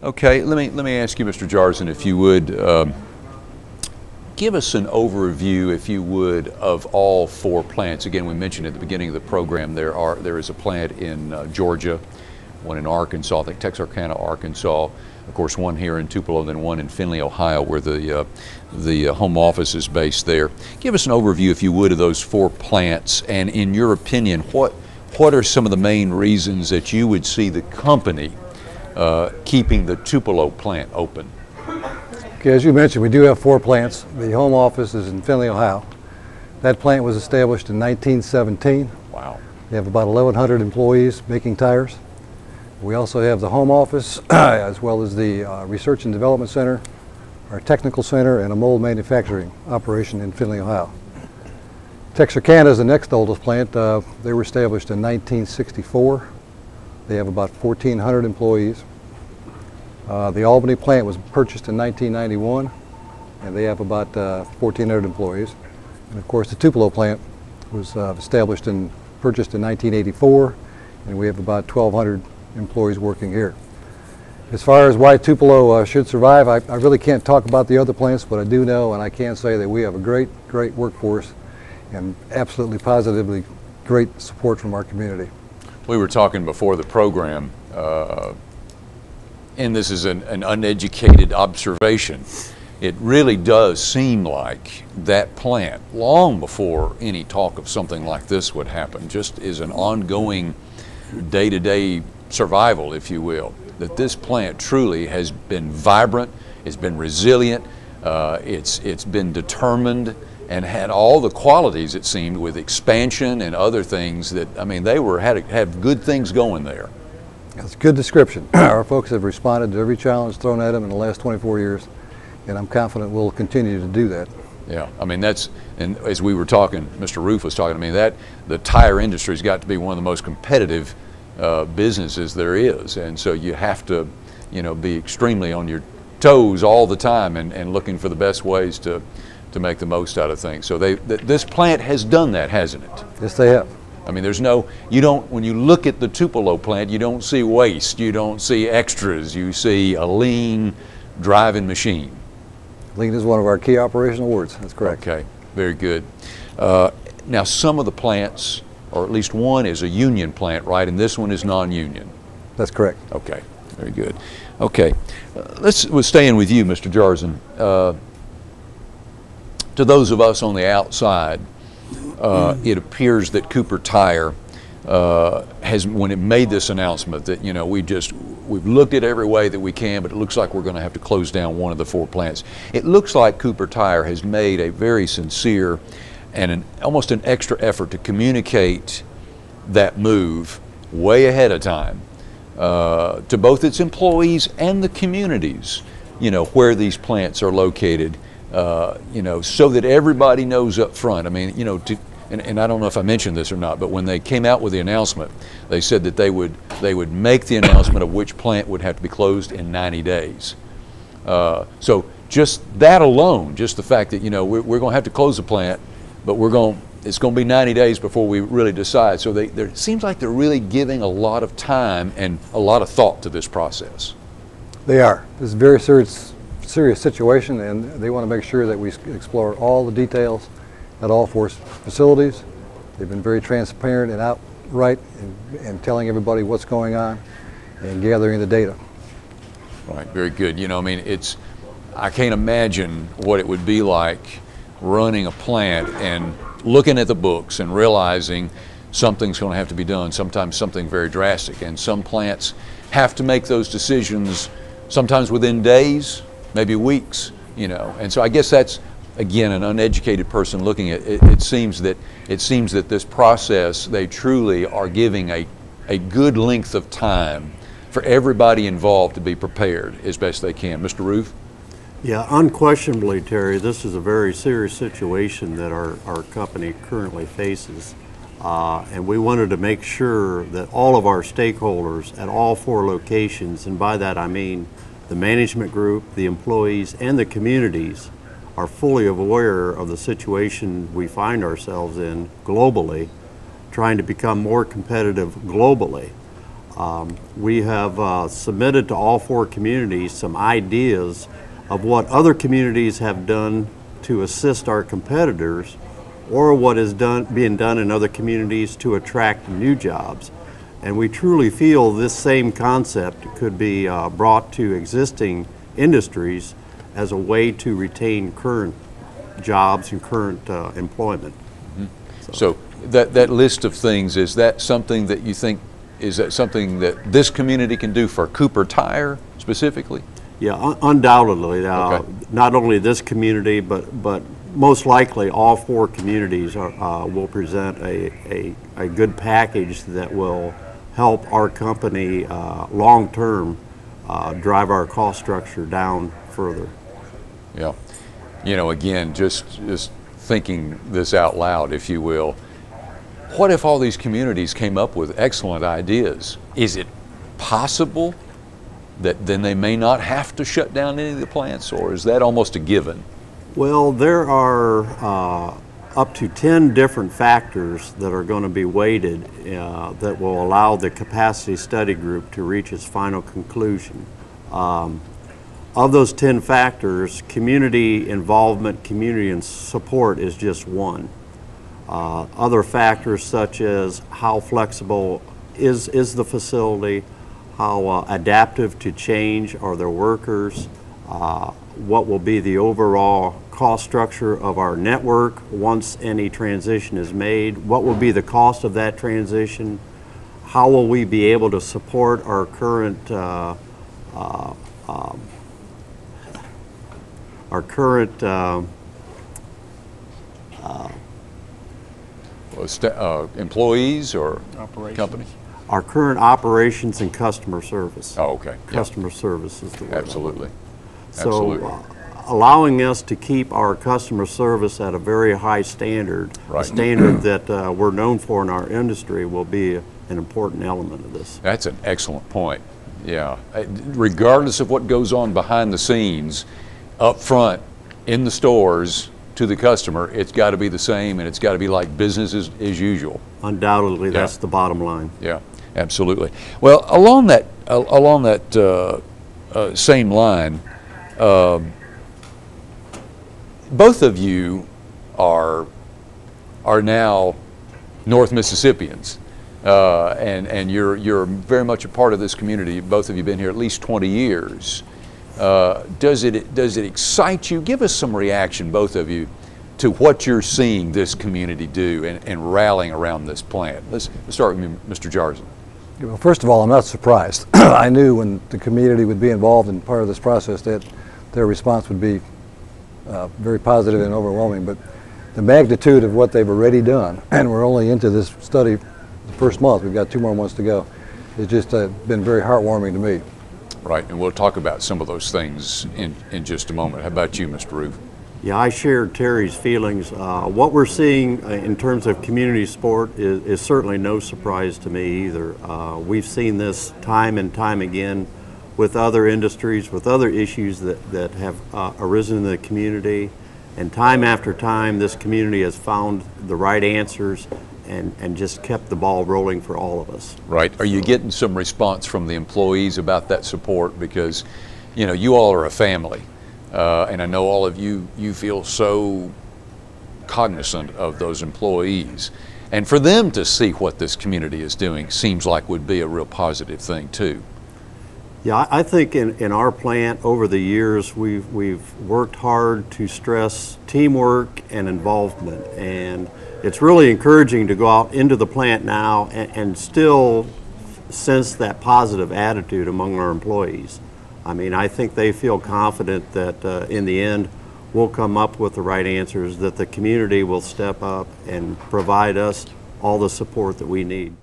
Okay, let me ask you, Mr. Jarson, if you would give us an overview, if you would, of all 4 plants. Again, we mentioned at the beginning of the program there is a plant in Georgia, one in Arkansas, I think Texarkana, Arkansas, of course one here in Tupelo, then one in Findlay, Ohio, where the home office is based there. Give us an overview, if you would, of those 4 plants, and in your opinion, what are some of the main reasons that you would see the company keeping the Tupelo plant open? Okay, as you mentioned, we do have 4 plants. The home office is in Findlay, Ohio. That plant was established in 1917. Wow. We have about 1,100 employees making tires. We also have the home office as well as the Research and Development Center, our technical center, and a mold manufacturing operation in Findlay, Ohio. Texarkana is the next oldest plant. They were established in 1964. They have about 1,400 employees. The Albany plant was purchased in 1991, and they have about 1,400 employees. And of course, the Tupelo plant was purchased in 1984, and we have about 1,200 employees working here. As far as why Tupelo should survive, I really can't talk about the other plants, but I do know, and I can say that we have a great workforce and absolutely positively great support from our community. We were talking before the program, and this is an uneducated observation. It really does seem like that plant, long before any talk of something like this would happen, just is an ongoing day-to-day survival, if you will, that this plant truly has been vibrant, it's been resilient, it's been determined, and had all the qualities, it seemed, with expansion and other things that, I mean, they had good things going there. That's a good description. Our folks have responded to every challenge thrown at them in the last 24 years, and I'm confident we'll continue to do that. Yeah, I mean, and as we were talking, Mr. Roof was talking, I mean, the tire industry's got to be one of the most competitive businesses there is, and so you have to, be extremely on your toes all the time and looking for the best ways to make the most out of things. So this plant has done that, hasn't it? Yes, they have. I mean, when you look at the Tupelo plant, you don't see waste, you don't see extras, you see a lean driving machine. Lean is one of our key operational words, that's correct. Okay, very good. Now some of the plants, or at least one is a union plant, right? And this one is non-union. That's correct. Okay, very good. Okay, we're staying with you, Mr. Jarson. To those of us on the outside, it appears that Cooper Tire when it made this announcement that we've looked at every way that we can, but it looks like we're going to have to close down one of the 4 plants. It looks like Cooper Tire has made a very sincere and almost an extra effort to communicate that move way ahead of time to both its employees and the communities, where these plants are located. So that everybody knows up front. I mean, and I don't know if I mentioned this or not, but when they came out with the announcement, they said that they would make the announcement of which plant would have to be closed in 90 days. So just that alone, just the fact that we're going to have to close the plant, but it's going to be 90 days before we really decide. So it seems like they're really giving a lot of time and a lot of thought to this process. They are. This is a very serious situation, and they want to make sure that we explore all the details at all 4 facilities. They've been very transparent and outright in telling everybody what's going on and gathering the data. Right, very good. I mean, I can't imagine what it would be like running a plant and looking at the books and realizing something's going to have to be done, sometimes something very drastic, and some plants have to make those decisions sometimes within days, maybe weeks, and so I guess that's, again, an uneducated person looking at it. It seems that this process, they truly are giving a good length of time for everybody involved to be prepared as best they can. Mr. Roof? Yeah, unquestionably, Terry, this is a very serious situation that our company currently faces. And we wanted to make sure that all of our stakeholders at all 4 locations, and by that I mean the management group, the employees, and the communities, are fully aware of the situation we find ourselves in globally, trying to become more competitive globally. We have submitted to all 4 communities some ideas of what other communities have done to assist our competitors, or what is being done in other communities to attract new jobs. And we truly feel this same concept could be brought to existing industries as a way to retain current jobs and current employment. Mm-hmm. So that list of things, is that something that you think, is that something that this community can do for Cooper Tire specifically? Yeah, undoubtedly. Okay. Not only this community, but most likely all 4 communities will present a good package that will help our company long-term drive our cost structure down further. Yeah. You know, again, just thinking this out loud, if you will, what if all these communities came up with excellent ideas? Is it possible that then they may not have to shut down any of the plants, or is that almost a given? Well, there are up to 10 different factors that are going to be weighted that will allow the capacity study group to reach its final conclusion. Of those 10 factors, community involvement, community support is just one. Other factors such as how flexible is the facility, how adaptive to change are their workers, what will be the overall cost structure of our network once any transition is made, what will be the cost of that transition, how will we be able to support our current Employees or Operations. company? our current operations and customer service. Oh, okay. Yeah. Customer service is the word. Absolutely. So Absolutely. allowing us to keep our customer service at a very high standard, Right. a standard that we're known for in our industry, will be an important element of this. That's an excellent point. Yeah. Regardless of what goes on behind the scenes, up front in the stores to the customer, it's got to be the same, and it's got to be like business as usual. Undoubtedly, Yeah. that's the bottom line. Yeah, absolutely. Well, along that same line, both of you are now North Mississippians, and you're very much a part of this community. Both of you have been here at least 20 years. Does it excite you? Give us some reaction, both of you, to what you're seeing this community do and rallying around this plant. Let's start with Mr. Jarzen. Well, first of all, I'm not surprised. I knew when the community would be involved in part of this process that their response would be very positive and overwhelming. But the magnitude of what they've already done, and we're only into this study the first month, we've got 2 more months to go, it's just been very heartwarming to me. Right, and we'll talk about some of those things in just a moment. How about you, Mr. Roof? Yeah, I shared Terry's feelings. What we're seeing in terms of community support is certainly no surprise to me either. We've seen this time and time again with other industries, with other issues that have arisen in the community. And time after time, this community has found the right answers and just kept the ball rolling for all of us. Right. Are you getting some response from the employees about that support? Because, you know, you all are a family, and I know all of you feel so cognizant of those employees. And for them to see what this community is doing seems like would be a real positive thing too. Yeah, I think in our plant over the years we've worked hard to stress teamwork and involvement, and it's really encouraging to go out into the plant now and still sense that positive attitude among our employees. I mean, I think they feel confident that in the end we'll come up with the right answers, that the community will step up and provide us all the support that we need.